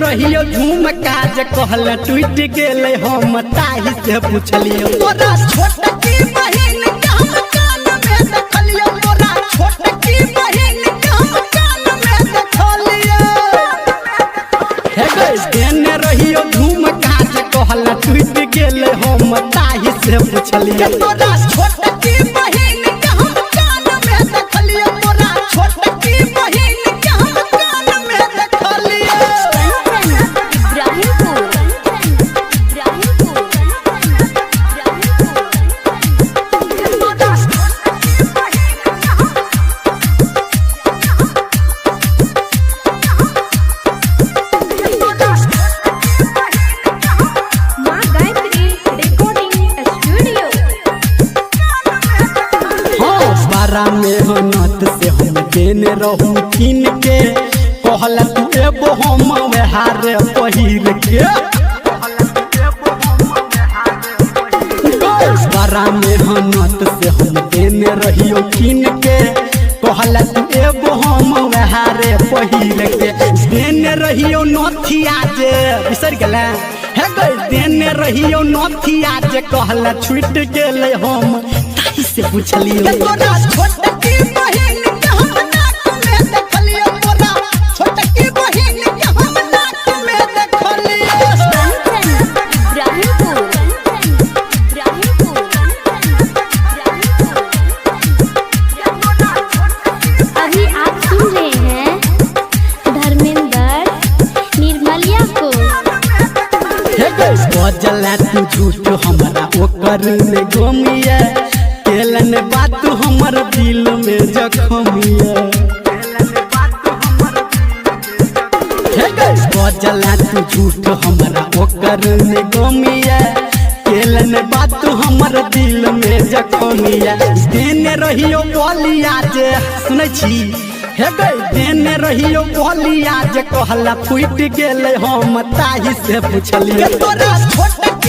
रहियो झुमका जे कहल टूट गेले हम ताही से पूछलियो तोरा छोटकी बहिन के हम कान में देखलियो तोरा छोटकी बहिन के हम कान में देखलियो हे गई देने रहियो झुमका जे कहल टूट गेले हम ताही से पूछलियो तोरा छोटकी बहिन के हम कान में देखलियो तोरा छोटकी बहिन के हम कान में देखलियो मेहनत से हम देने रहू किन के कहल तू एबो हम वेहार पहिर के बड़ा मेहनत से हम देने रहियो किन के कहल तू एबो हम वेहार पहिर के देने रहियो नथिया जे बिसर गेला हे गई देने रहियो नथिया जे कहल छूट गेले हम ताही से पूछलियो तोरा छोटकी बहिन के हम नाक में देखलियो तोरा छोटकी बहिन के हम नाक में देखलियो अभी आप सुन रहे हैं धर्मेंद्र निर्मलिया को। बजला तू झूठ हमारा ओकर में गोमिया केलन बात हमर दिल में जखमिया बजला तू झूठ हमारा ओकर में गोमिया केलन बात हमर दिल में जखमिया देने रहियो बोलिया जे सुनै छी हे गई देने रहियो बोलिया जे कहला फूट गेले हम ताही से पूछलियो तोरा छोटकी